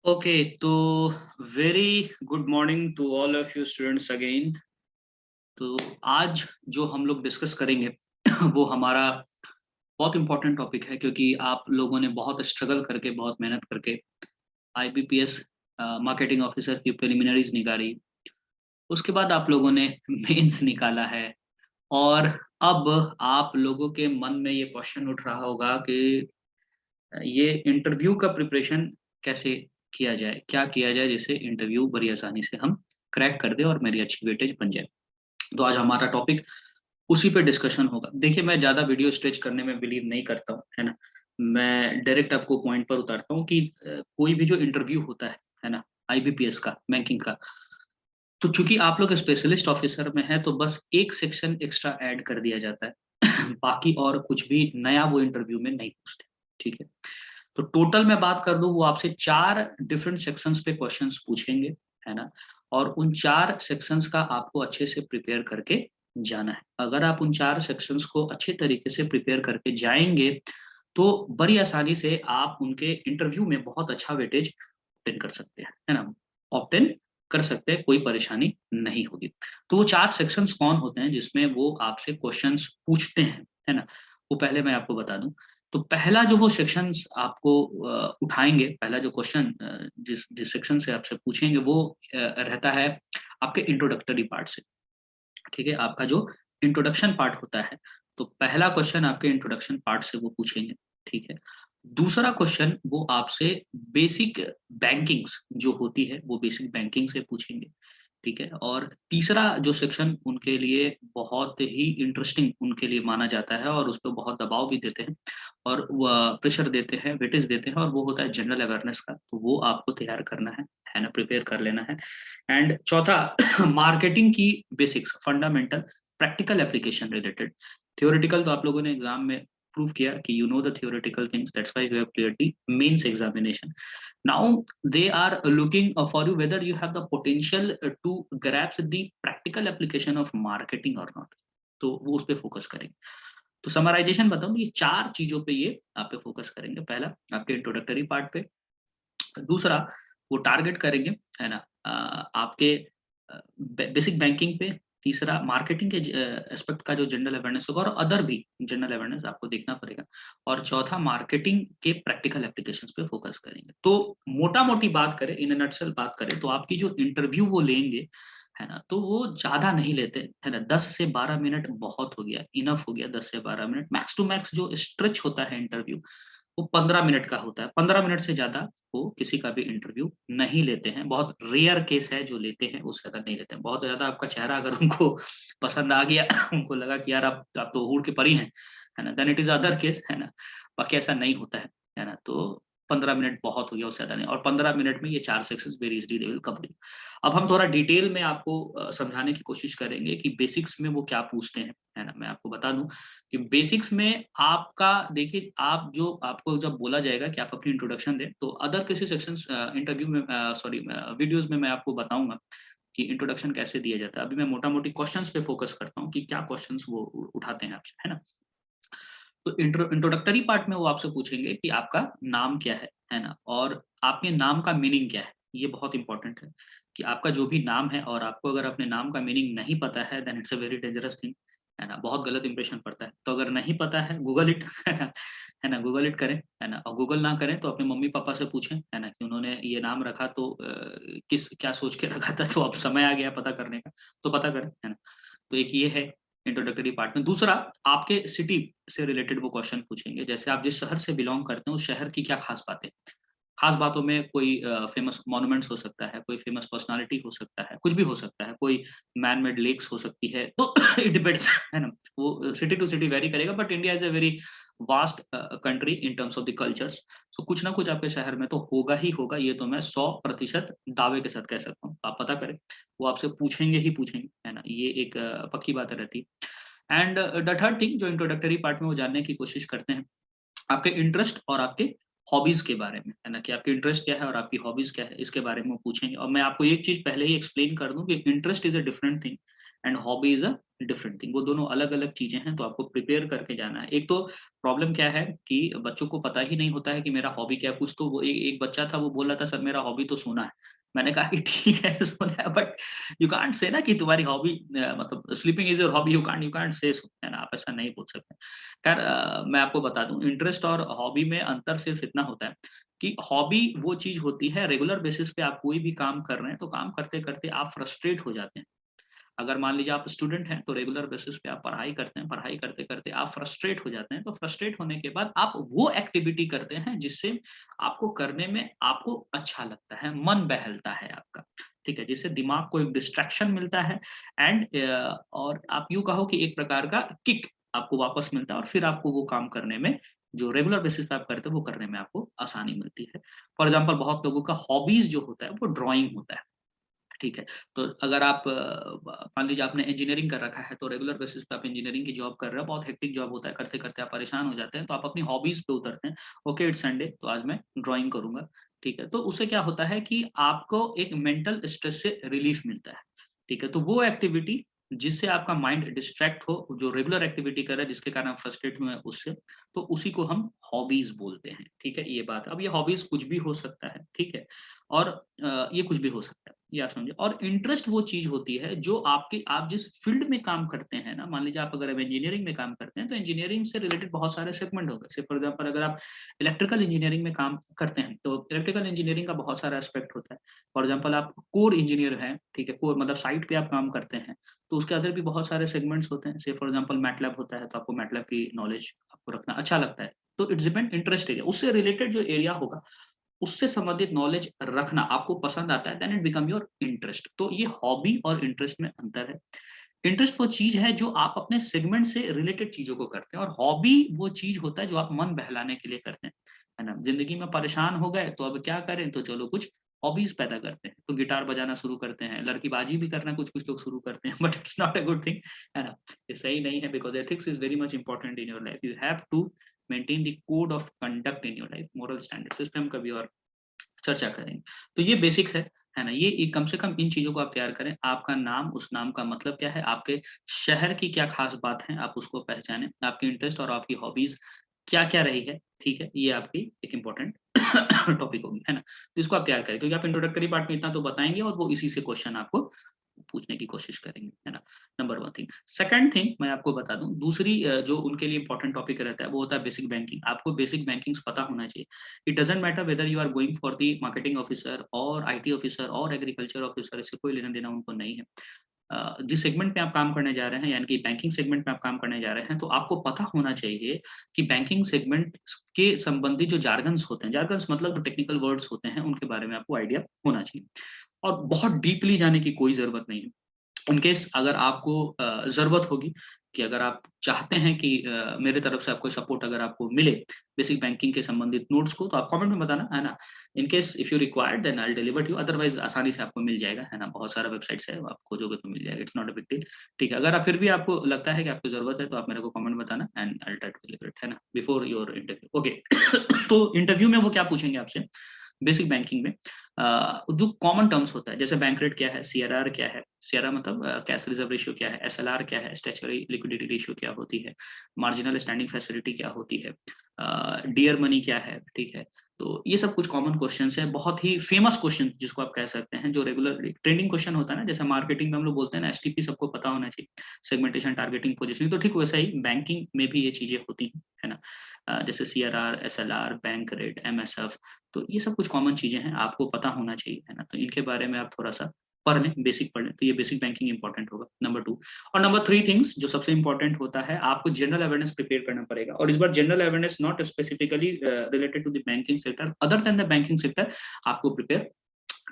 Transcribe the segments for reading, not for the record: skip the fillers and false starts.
Okay तो very good morning to all of you students again. तो आज जो हम लोग डिस्कस करेंगे वो हमारा बहुत इंपॉर्टेंट टॉपिक है, क्योंकि आप लोगों ने बहुत स्ट्रगल करके, बहुत मेहनत करके आईबीपीएस मार्केटिंग ऑफिसर की प्रिलिमिनरीज निकाली। उसके बाद आप लोगों ने मेंस निकाला है, और अब आप लोगों के मन में ये क्वेश्चन उठ रहा होगा कि ये इंटरव्यू का प्रिपरेशन कैसे किया जाए, क्या किया जाए जिससे इंटरव्यू बड़ी आसानी से हम क्रैक कर दें और मेरी अच्छी वेटेज बन जाए। तो आज हमारा टॉपिक उसी पे डिस्कशन होगा। देखिए, मैं ज़्यादा वीडियो स्ट्रेच करने में बिलीव नहीं करता हूँ, है ना। मैं डायरेक्ट आपको पॉइंट पर उतारता हूँ कि कोई भी जो इंटरव्यू होता है ना, आईबीपीएस का, बैंकिंग का, तो चूंकि आप लोग स्पेशलिस्ट ऑफिसर में है तो बस एक सेक्शन एक्स्ट्रा ऐड कर दिया जाता है बाकी और कुछ भी नया वो इंटरव्यू में नहीं पूछते। ठीक है, तो टोटल मैं बात कर दूं, वो आपसे 4 डिफरेंट सेक्शंस पे क्वेश्चंस पूछेंगे, है ना। और उन 4 सेक्शंस का आपको अच्छे से प्रिपेयर करके जाना है। अगर आप उन 4 सेक्शंस को अच्छे तरीके से प्रिपेयर करके जाएंगे तो बड़ी आसानी से आप उनके इंटरव्यू में बहुत अच्छा वेटेज ऑब्टेन कर सकते हैं, है ना। ऑब्टेन कर सकते हैं, कोई परेशानी नहीं होगी। तो वो 4 सेक्शंस कौन होते हैं जिसमें वो आपसे क्वेश्चंस पूछते हैं, है ना। वो पहले मैं आपको बता दूं। तो पहला जो वो सेक्शंस आपको उठाएंगे, पहला जो क्वेश्चन जिस जिस सेक्शन से आपसे पूछेंगे वो रहता है आपके इंट्रोडक्टरी पार्ट से। ठीक है, आपका जो इंट्रोडक्शन पार्ट होता है, तो पहला क्वेश्चन आपके इंट्रोडक्शन पार्ट से वो पूछेंगे। ठीक है, दूसरा क्वेश्चन वो आपसे बेसिक बैंकिंग्स जो होती है वो बेसिक बैंकिंग से पूछेंगे। ठीक है, और तीसरा जो सेक्शन उनके लिए बहुत ही इंटरेस्टिंग उनके लिए माना जाता है और उस पर बहुत दबाव भी देते हैं और प्रेशर देते हैं, वेटेज देते हैं, और वो होता है जनरल अवेयरनेस का। तो वो आपको तैयार करना है ना, प्रिपेयर कर लेना है। एंड चौथा मार्केटिंग की basics, fundamental, practical application related. Theoretical तो आप लोगों ने एग्जाम में प्रूव किया कि you know the theoretical things, that's why you have cleared the mains examination. Now they are looking for you whether you have the potential to grasp the practical application of marketing or not। तो वो उस पे focus करेंगे। तो summarization बताऊं, ये 4 चीजों पे ये आप पे फोकस करेंगे। पहला आपके इंट्रोडक्टरी पार्ट पे, दूसरा वो टारगेट करेंगे, है ना, आपके बेसिक बैंकिंग पे, तीसरा मार्केटिंग के एस्पेक्ट का जो जनरल अवेयरनेस होगा और अदर भी जनरल अवेयरनेस आपको देखना पड़ेगा, और चौथा मार्केटिंग के प्रैक्टिकल एप्लीकेशंस पे फोकस करेंगे। तो मोटा मोटी बात करें, इन नटसेल बात करें, तो आपकी जो इंटरव्यू वो लेंगे, है ना, तो वो ज्यादा नहीं लेते, है ना। 10 से 12 मिनट बहुत हो गया, इनफ हो गया। 10 से 12 मिनट मैक्स टू मैक्स जो स्ट्रेच होता है इंटरव्यू, वो 15 मिनट का होता है। 15 मिनट से ज्यादा वो किसी का भी इंटरव्यू नहीं लेते हैं। बहुत रेयर केस है जो लेते हैं, उससे ज्यादा नहीं लेते हैं। बहुत ज्यादा आपका चेहरा अगर उनको पसंद आ गया उनको लगा कि यार आप तो हूर के परी हैं, है ना, then it is other case, है ना। बाकी ऐसा नहीं होता है ना। तो 15 मिनट बहुत हो गया, उससे ज्यादा नहीं। और 15 मिनट में ये 4 sections very easily they will cover. अब हम थोड़ा डिटेल में आपको समझाने की कोशिश करेंगे कि बेसिक्स में वो क्या पूछते हैं, है ना। मैं आपको बता दूं कि बेसिक्स में आपका, देखिए, आप जो आपको जब बोला जाएगा कि आप अपनी इंट्रोडक्शन दें, तो अदर किसी सेक्शन इंटरव्यू में, सॉरी, वीडियोस में मैं आपको बताऊंगा कि इंट्रोडक्शन कैसे दिया जाता है। अभी मैं मोटा मोटी क्वेश्चंस पे फोकस करता हूँ कि क्या क्वेश्चंस वो उठाते हैं आपसे, है ना। तो इंट्रोडक्टरी पार्ट में वो आपसे पूछेंगे कि आपका नाम क्या है ना, और आपके नाम का मीनिंग क्या है। ये बहुत इंपॉर्टेंट है कि आपका जो भी नाम है, और आपको अगर अपने नाम का मीनिंग नहीं पता है, then it's a very dangerous thing, है ना। बहुत गलत इंप्रेशन पड़ता है। तो अगर नहीं पता है, गूगल इट है ना, गूगल इट करें, है ना। और गूगल ना करें तो अपने मम्मी पापा से पूछें, है ना, कि उन्होंने ये नाम रखा तो किस क्या सोच के रखा था, तो अब समय आ गया पता करने का, तो पता करें, है ना। तो एक ये है इंट्रोडक्टरी पार्ट में। दूसरा, आपके सिटी से रिलेटेड वो क्वेश्चन पूछेंगे, जैसे आप जिस शहर से बिलोंग करते हैं उस शहर की क्या खास बातें। खास बातों में कोई फेमस मॉन्यूमेंट्स हो सकता है, कोई फेमस पर्सनालिटी हो सकता है, कुछ भी हो सकता है, कोई मैन मेड लेक्स हो सकती है, तो इट डिपेंड्स, है ना। वो सिटी टू सिटी वेरी करेगा, but India is a very vast country in terms of the cultures. So कुछ ना कुछ आपके शहर में तो होगा ही होगा, ये तो मैं 100% दावे के साथ कह सकता हूँ। आप पता करें, वो आपसे पूछेंगे ही पूछेंगे, है ना। ये एक पक्की बात रहती है। एंड द थर्ड थिंग जो इंट्रोडक्टरी पार्ट में वो जानने की कोशिश करते हैं, आपके इंटरेस्ट और आपके हॉबीज के बारे में, है ना, कि आपके इंटरेस्ट क्या है और आपकी हॉबीज क्या है, इसके बारे में वो पूछेंगे। और मैं आपको एक चीज पहले ही एक्सप्लेन कर दूं कि interest is a different thing and hobby is a different thing, वो दोनों अलग अलग चीजें हैं, तो आपको प्रिपेयर करके जाना है। एक तो प्रॉब्लम क्या है कि बच्चों को पता ही नहीं होता है कि मेरा हॉबी क्या है। कुछ तो वो एक बच्चा था, वो बोल रहा था सर मेरा हॉबी तो सोना है। मैंने कहा कि ठीक है सोना है, बट यू कांट से ना कि तुम्हारी हॉबी मतलब sleeping is your hobby, you can't say है ना, आप ऐसा नहीं बोल सकते। खैर मैं आपको बता दूं, इंटरेस्ट और हॉबी में अंतर सिर्फ इतना होता है कि हॉबी वो चीज होती है, रेगुलर बेसिस पे आप कोई भी काम कर रहे हैं तो काम करते करते आप फ्रस्ट्रेट हो जाते हैं। अगर मान लीजिए आप स्टूडेंट हैं तो रेगुलर बेसिस पे आप पढ़ाई करते हैं, पढ़ाई करते करते आप फ्रस्ट्रेट हो जाते हैं, तो फ्रस्ट्रेट होने के बाद आप वो एक्टिविटी करते हैं जिससे आपको करने में आपको अच्छा लगता है, मन बहलता है आपका, ठीक है, जिससे दिमाग को एक डिस्ट्रैक्शन मिलता है एंड और आप यूं कहो कि एक प्रकार का किक आपको वापस मिलता है, और फिर आपको वो काम करने में, जो रेगुलर बेसिस पे आप करते हैं वो करने में आपको आसानी मिलती है। फॉर एग्जाम्पल बहुत लोगों का हॉबीज जो होता है वो ड्राइंग होता है, ठीक है। तो अगर आप मान लीजिए आपने इंजीनियरिंग कर रखा है, तो रेगुलर बेसिस पे आप इंजीनियरिंग की जॉब कर रहे हो, बहुत हेक्टिक जॉब होता है, करते-करते आप परेशान हो जाते हैं, तो आप अपनी हॉबीज़ पे उतरते हैं। ओके, इट्स संडे तो आज मैं ड्राइंग करूँगा, ठीक है। तो उससे क्या होता है कि आपको एक मेंटल स्ट्रेस से रिलीफ मिलता है, ठीक है। तो वो एक्टिविटी जिससे आपका माइंड डिस्ट्रैक्ट हो, जो रेगुलर एक्टिविटी कर रहा है जिसके कारण आप फ्रस्ट्रेट हुए हैं उससे, तो उसी को हम हॉबीज़ बोलते हैं, ठीक है, ये बात है। अब ये हॉबीज़ कुछ भी हो सकता है, ठीक है। और ये कुछ भी हो सकता है, ये आप समझे। और इंटरेस्ट वो चीज़ होती है जो आपके आप जिस फ़ील्ड में काम करते हैं ना, मान लीजिए आप अगर अब इंजीनियरिंग में काम करते हैं, तो इंजीनियरिंग से रिलेटेड बहुत सारे सेगमेंट हो गए। से फॉर एग्ज़ाम्पल अगर आप इलेक्ट्रिकल इंजीनियरिंग में काम करते हैं, तो इलेक्ट्रिकल इंजीनियरिंग का बहुत सारा एस्पेक्ट होता है। फॉर एग्ज़ाम्पल आप कोर इंजीनियर हैं, ठीक है, कोर मतलब साइट पे आप काम करते हैं, तो उसके अंदर भी बहुत सारे सेगमेंट्स होते हैं। से फॉर एग्ज़ाम्पल मैटलैब होता है, तो आपको मैटलैब की नॉलेज आपको रखना अच्छा लगता है। तो इट्स डिपेंड इंटरेस्ट एरिया, उससे रिलेटेड जो एरिया होगा उससे संबंधित नॉलेज रखना आपको पसंद आता है, then it become your interest. तो ये हॉबी और इंटरेस्ट में अंतर है। इंटरेस्ट वो चीज है जो आप अपने सेगमेंट से रिलेटेड चीजों को करते हैं, और हॉबी वो चीज होता है जो आप मन बहलाने के लिए करते हैं, है ना। जिंदगी में परेशान हो गए तो अब क्या करें, तो चलो कुछ हॉबीज पैदा करते हैं, तो गिटार बजाना शुरू करते हैं, लड़कीबाजी भी करना कुछ कुछ लोग शुरू करते हैं, but it's not a good thing, है ना। ये सही नहीं है, because ethics is very much important in your life. You have to maintain the code of conduct in your life, moral standards, इस पे हम कभी और चर्चा करेंगे। तो ये बेसिक है ना? ये कम से कम इन चीज़ों को आप तैयार करें। आपका नाम, उस नाम का मतलब क्या है? आपके शहर की क्या ख़ास बात है, आप उसको पहचानें। आपके इंटरेस्ट और आपकी हॉबीज़ क्या-क्या रही है, ठीक है? ये आपकी एक इम्पोर्टेंट टॉपिक होगी, है ना? तो इसको आप तैयार करें, क्योंकि आप इंट्रोडक्टरी पार्ट में इतना तो बताएँगे और वो इसी से क्वेश्चन आपको पूछने की कोशिश करेंगे, है ना? Number 1 thing. सेकंड थिंग मैं आपको बता दूँ, दूसरी जो उनके लिए इम्पोर्टेंट टॉपिक रहता है, वो होता है बेसिक बैंकिंग। आपको बेसिक बैंकिंग्स पता होना चाहिए। It doesn't matter whether you are going for the marketing officer और आईटी ऑफिसर और एग्रीकल्चर ऑफिसर, इससे कोई लेना-देना उनको नहीं है। जिस सेगमेंट में आप काम करने जा रहे हैं, यानी कि बैंकिंग सेगमेंट में आप काम करने जा रहे हैं, तो आपको पता होना चाहिए कि बैंकिंग सेगमेंट के संबंधित जो जार्गन्स होते हैं, जार्गन्स मतलब जो टेक्निकल वर्ड्स होते हैं, उनके बारे में आपको आइडिया होना चाहिए। और बहुत डीपली जाने की कोई ज़रूरत नहीं है। इन केस अगर आपको ज़रूरत होगी कि अगर आप चाहते हैं कि मेरे तरफ से आपको सपोर्ट अगर आपको मिले बेसिक बैंकिंग के संबंधित नोट्स को, तो आप कमेंट में बताना, है ना? In case if you required then I will deliver to you, otherwise आसानी से आपको मिल जाएगा, है ना? बहुत सारा वेबसाइट्स है, आप खोजोगे तो मिल जाएगा, it's not a big deal, ठीक है? अगर आप फिर भी आपको लगता है कि आपको ज़रूरत है, तो आप मेरे को कमेंट में बताना and I will try to deliver it, है ना? Before your interview, okay. तो इंटरव्यू में वो क्या पूछेंगे आपसे बेसिक बैंकिंग में, जो कॉमन टर्म्स होता है, जैसे बैंक रेट क्या है, सीआरआर क्या है, सीआरआर मतलब कैश रिजर्व रेशियो क्या है, एसएलआर क्या है, स्टैट्यूटरी लिक्विडिटी रेशियो क्या होती है, मार्जिनल स्टैंडिंग फैसिलिटी क्या होती है, डियर मनी क्या है, ठीक है। तो ये सब कुछ कॉमन क्वेश्चंस हैं, बहुत ही फेमस क्वेश्चन जिसको आप कह सकते हैं, जो रेगुलर ट्रेंडिंग क्वेश्चन होता है ना, जैसे मार्केटिंग में हम लोग बोलते हैं ना, एसटीपी सबको पता होना चाहिए, सेगमेंटेशन, टारगेटिंग, पोजिशनिंग, तो ठीक वैसा ही बैंकिंग में भी ये चीजें होती हैं, है ना। जैसे CRR, SLR, bank rate, MSF, तो ये सब कुछ कॉमन चीज़ें हैं, आपको पता होना चाहिए, है ना? तो इनके बारे में आप थोड़ा-सा पढ़ लें, बेसिक पढ़ लें, तो ये बेसिक बैंकिंग इम्पोर्टेंट होगा, नंबर 2। और नंबर 3 थिंग्स जो सबसे इम्पोर्टेंट होता है, आपको जनरल अवेयरनेस प्रिपेयर करना पड़ेगा, और इस बार general awareness not specifically related to the banking sector, other than the banking sector आपको प्रिपेयर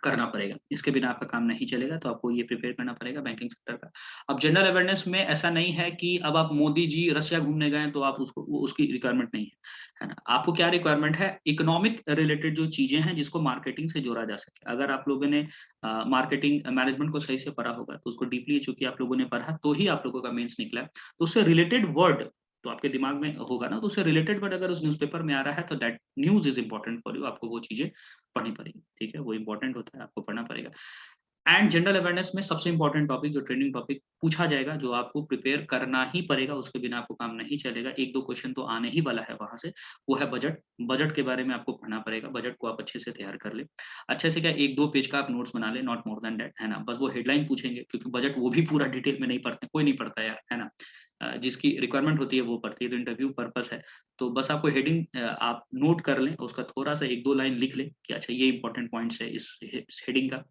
करना पड़ेगा। इसके बिना आपका काम नहीं चलेगा, तो आपको ये प्रिपेयर करना पड़ेगा बैंकिंग सेक्टर का। अब जनरल अवेयरनेस में ऐसा नहीं है कि अब आप मोदी जी रशिया घूमने गए तो आप उसको वो उसकी रिक्वायरमेंट नहीं है, है ना? आपको क्या रिक्वायरमेंट है? इकोनॉमिक रिलेटेड जो चीज़ें हैं जिसको मार्केटिंग से जोड़ा जा सके। अगर आप लोगों ने मार्केटिंग मैनेजमेंट को सही से पढ़ा होगा, तो उसको डीपली चूँकि आप लोगों ने पढ़ा, तो ही आप लोगों का मेंस निकला है। तो उससे रिलेटेड वर्ड तो आपके दिमाग में होगा ना, तो उससे रिलेटेड वर्ड अगर उस न्यूज़पेपर में आ रहा है, तो that news is important for you, आपको वो चीज़ें पढ़नी पड़ेगी, ठीक है? वो इम्पोर्टेंट होता है, आपको पढ़ना पड़ेगा। एंड जनरल अवेयरनेस में सबसे इंपॉर्टेंट टॉपिक जो ट्रेनिंग टॉपिक पूछा जाएगा, जो आपको प्रिपेयर करना ही पड़ेगा, उसके बिना आपको काम नहीं चलेगा, 1-2 क्वेश्चन तो आने ही वाला है वहाँ से, वो है बजट। बजट के बारे में आपको पढ़ना पड़ेगा, बजट को आप अच्छे से तैयार कर लें। अच्छे से क्या 1-2 पेज का आप नोट्स बना लें, नॉट मोर दैन दैट, है ना? बस वो हेडलाइन पूछेंगे क्योंकि बजट वो भी पूरा डिटेल में नहीं पढ़ते, कोई नहीं पढ़ता यार, है ना? जिसकी रिक्वायरमेंट होती है वो पढ़ती है, तो इंटरव्यू पर्पस है। तो बस आपको हेडिंग आप नोट कर लें, उसका थोड़ा-सा 1-2 लाइन लिख लें कि अच्छा ये इंपॉर्टेंट पॉइंट्स है इस हेडिंग का,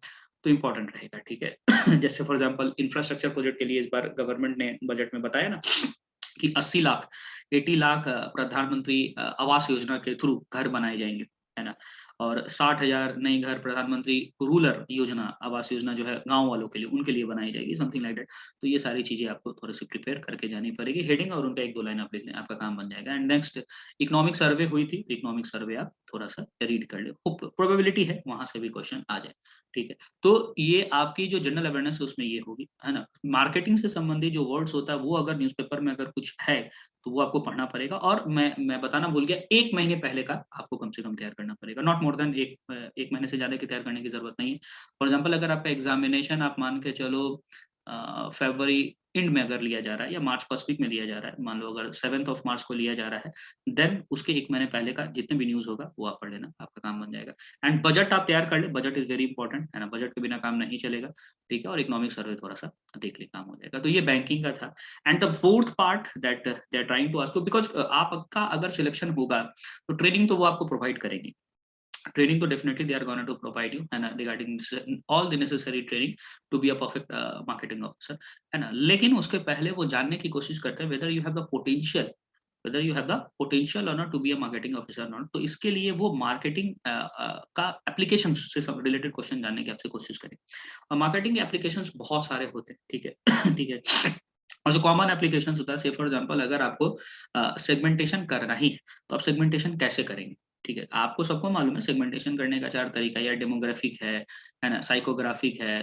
तो इम्पोर्टेंट रहेगा, ठीक है? जैसे फॉर एग्जांपल इंफ्रास्ट्रक्चर प्रोजेक्ट के लिए इस बार गवर्नमेंट ने बजट में बताया ना कि 80 लाख 80 लाख प्रधानमंत्री आवास योजना के थ्रू घर बनाए जाएँगे, है ना? और 60,000 नए घर प्रधानमंत्री रूरल योजना आवास योजना जो है गाँव वालों के लिए, उनके लिए बनाई जाएगी, समथिंग लाइक दैट। तो ये सारी चीज़ें आपको थोड़ी-सी प्रिपेयर करके जानी पड़ेगी, हेडिंग और उनका 1-2 लाइन आप लिख लें, आपका काम बन जाएगा। एंड नेक्स्ट इकोनॉमिक सर्वे हुई थी, इकोनॉमिक सर्वे आप थोड़ा-सा रीड कर लें, प्रोबेबिलिटी है वहाँ से भी क्वेश्चन आ जाए, ठीक है? तो ये आपकी जो जनरल अवेयरनेस है उसमें ये होगी, है ना? मार्केटिंग से संबंधित जो वर्ड्स होता है वो अगर न्यूज़पेपर में अगर कुछ है, तो वो आपको पढ़ना पड़ेगा और मैं बताना भूल गया 1 महीने पहले का आपको कम से कम तैयार करना पड़ेगा, नॉट मोर दैन 1 महीने से ज़्यादा की तैयार करने की ज़रूरत नहीं है। फॉर एग्ज़ाम्पल अगर आपका एग्ज़ामिनेशन आप मान के चलो फ़रवरी एंड में अगर लिया जा रहा है या मार्च फर्स्ट वीक में लिया जा रहा है, मान लो अगर 7th ऑफ मार्च को लिया जा रहा है, देन उसके 1 महीने पहले का जितने भी न्यूज़ होगा वो आप पढ़ लेना, आपका काम बन जाएगा। एंड बजट आप तैयार कर लें, बजट इज़ वेरी इंपॉर्टेंट, है ना? बजट के बिना काम नहीं चलेगा, ठीक है? और इकोनॉमिक सर्वे थोड़ा-सा देख लें, काम हो जाएगा। तो ये बैंकिंग का था। And the fourth part that they are trying to ask you because आपका अगर सिलेक्शन होगा, तो ट्रेनिंग तो वो आपको प्रोवाइड करेंगी। ट्रेनिंग तो definitely they are gonna to provide you, है ना? Regarding all the necessary training to be a perfect marketing officer, है ना? लेकिन उसके पहले वो जानने की कोशिश करते हैं whether you have the potential और not to be a marketing officer और नॉट। तो इसके लिए वो मार्केटिंग का एप्लीकेशंस से सब रिलेटेड क्वेश्चन जानने की आपसे कोशिश करें। और मार्केटिंग के एप्लीकेशंस बहुत सारे होते हैं, ठीक है? ठीक है? और जो कॉमन एप्लीकेशंस होता है, से फॉर एग्जांपल अगर आपको सेगमेंटेशन करना ही है, तो आप सेगमेंटेशन कैसे करेंगे? ठीक है? आपको सबको मालूम है सेगमेंटेशन करने का 4 तरीका या डेमोग्राफिक है ना? साइकोग्राफिक है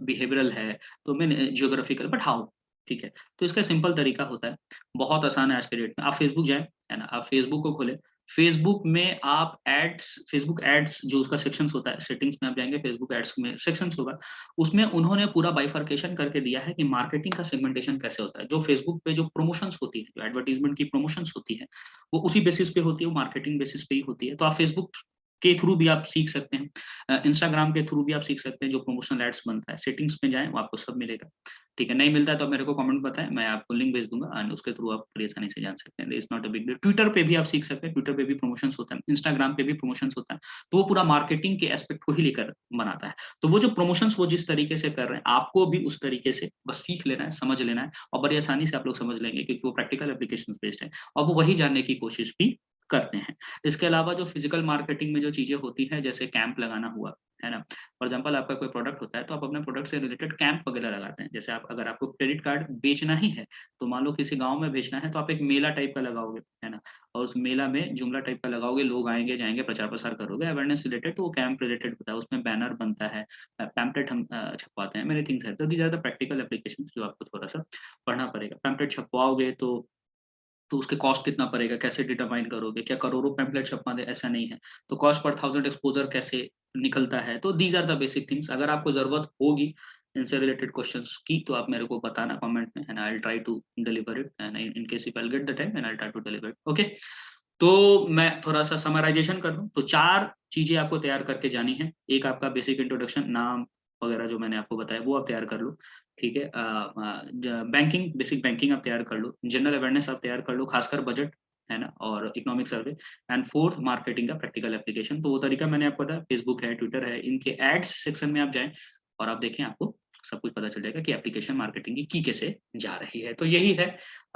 बिहेवियरल है, तो मैंने जियोग्राफिकल बट हाउ? ठीक है? तो इसका सिंपल तरीका होता है, बहुत आसान है आज के डेट में। आप फेसबुक जाएँ, है ना? आप फेसबुक को खोलें, फेसबुक एड्स जो उसका सेक्शंस होता है, सेटिंग्स में आप जाएँगे, फेसबुक एड्स में सेक्शंस होगा, उसमें उन्होंने पूरा बाइफरकेशन करके दिया है कि मार्केटिंग का सेगमेंटेशन कैसे होता है। जो फेसबुक पे जो प्रमोशंस होती है, जो एडवर्टाइज़मेंट की प्रमोशंस होती है, वो उसी बेसिस पे होती है, वो मार्केटिंग बेसिस पे ही होती है। तो आप फेसबुक के थ्रू भी आप सीख सकते हैं। इंस्टाग्राम के थ्रू भी आप सीख सकते हैं, जो प्रमोशनल एड्स बनता है। सेटिंग्स में जाएँ, वो आपको सब मिलेगा। ठीक है, नहीं मिलता है तो आप मेरे को कमेंट बताएँ, मैं आपको लिंक भेज दूँगा एंड उसके थ्रू आप बड़ी आसानी से जान सकते हैं। It's not a big deal. Twitter पे भी आप सीख सकते हैं, ट्विटर पे भी प्रमोशंस होता है, इंस्टाग्राम पे भी प्रमोशंस होता है। तो वो पूरा मार्केटिंग के एस्पेक्ट को ही लेकर बनाता है। तो वो जो प्रमोशंस वो जिस तरीके से कर रहे हैं, आपको भी उस तरीके से बस सीख लेना है, समझ लेना है और बड़ी आसानी से आप लोग समझ लेंगे क्योंकि वो प्रैक्टिकल एप्लीकेशंस बेस्ड है और वो वही जानने की कोशिश भी करते हैं। इसके अलावा जो फिजिकल मार्केटिंग में जो चीज़ें होती हैं, जैसे कैंप लगाना हुआ, है ना? फॉर एग्जाम्पल आपका कोई प्रोडक्ट होता है, तो आप अपने प्रोडक्ट से रिलेटेड कैंप वगैरह लगाते हैं। जैसे आप अगर आपको क्रेडिट कार्ड बेचना ही है, तो मान लो किसी गाँव में बेचना है, तो आप एक मेला टाइप का लगाओगे, है ना? और उस मेला में जुमला टाइप का लगाओगे, लोग आएँगे, जाएँगे, प्रचार-प्रसार करोगे, अवेयरनेस रिलेटेड, तो वो कैंप रिलेटेड होता है। उसमें बैनर बनता है, पैम्पलेट हम छपवाते हैं, मेनी थिंग्स है। तो these are the practical applications जो आपको थोड़ा-सा पढ़ना पड़ेगा। पैम्पलेट छपवाओगे तो उसके कॉस्ट कितना पड़ेगा, कैसे डिटरमाइन करोगे? क्या करोड़ों पैम्पलेट छपवा दें, ऐसा नहीं है। तो कॉस्ट पर थाउज़ेंड एक्सपोज़र कैसे निकलता है? तो these are the basic things. अगर आपको ज़रूरत होगी इनसे रिलेटेड क्वेश्चन्स की, तो आप मेरे को बताना कमेंट में and I will try to deliver it and in case if I will get the time and I will try to deliver it, okay? तो मैं थोड़ा-सा समराइज़ेशन कर दूँ, तो 4 चीज़ें आपको तैयार करके जानी हैं। एक आपका बेसिक इंट्रोडक्शन, नाम वगैरह जो मैंने आपको बताया, वो आप तैयार कर लो, ठीक है? बैंकिंग, बेसिक बैंकिंग आप तैयार कर लो, जनरल अवेयरनेस आप तैयार कर लो, खासकर बजट, है ना? और economic survey and fourth marketing का प्रैक्टिकल एप्लीकेशन। तो वो तरीका मैंने आपको बताया, फेसबुक है, ट्विटर है, इनके एड्स सेक्शन में आप जाएँ और आप देखें, आपको सब कुछ पता चल जाएगा कि एप्लीकेशन मार्केटिंग की कैसे जा रही है। तो यही है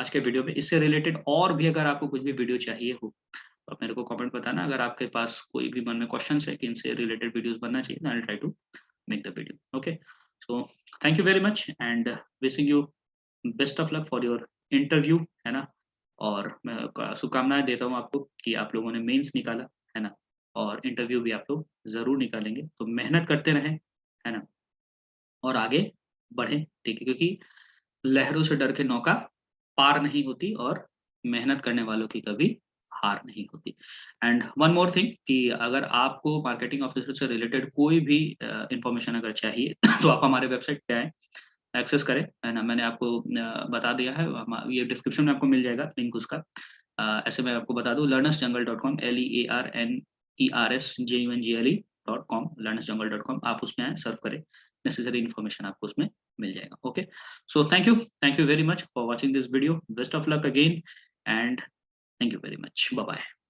आज के वीडियो में। इससे रिलेटेड और भी अगर आपको कुछ भी वीडियो चाहिए हो, तो आप मेरे को कमेंट बताना। अगर आपके पास कोई भी मन में क्वेश्चन्स है कि इनसे रिलेटेड वीडियोज़ बनना चाहिए, then I will try to make the video, okay? So thank you very much and wishing you best of luck for your interview, है ना? और मैं शुभकामनाएँ देता हूँ आपको कि आप लोगों ने मेंस निकाला, है ना? और इंटरव्यू भी आप लोग ज़रूर निकालेंगे। तो मेहनत करते रहें, है ना? और आगे बढ़ें, ठीक है? क्योंकि लहरों से डर के नौका पार नहीं होती और मेहनत करने वालों की कभी हार नहीं होती। एंड वन मोर थिंग कि अगर आपको मार्केटिंग ऑफिसर से रिलेटेड कोई भी इंफॉर्मेशन अगर चाहिए तो आप हमारे वेबसाइट पे आएँ, एक्सेस करें, है ना? मैंने आपको बता दिया है, ये डिस्क्रिप्शन में आपको मिल जाएगा लिंक उसका। ऐसे मैं आपको बता दूँ, learnersjungle.com, learnersjungle.com, learnersjungle.com, आप उसमें आएँ, सर्फ करें, नेसेसरी इन्फॉर्मेशन आपको उसमें मिल जाएगा। Okay, so thank you very much for watching this video, best of luck again and thank you very much, bye bye.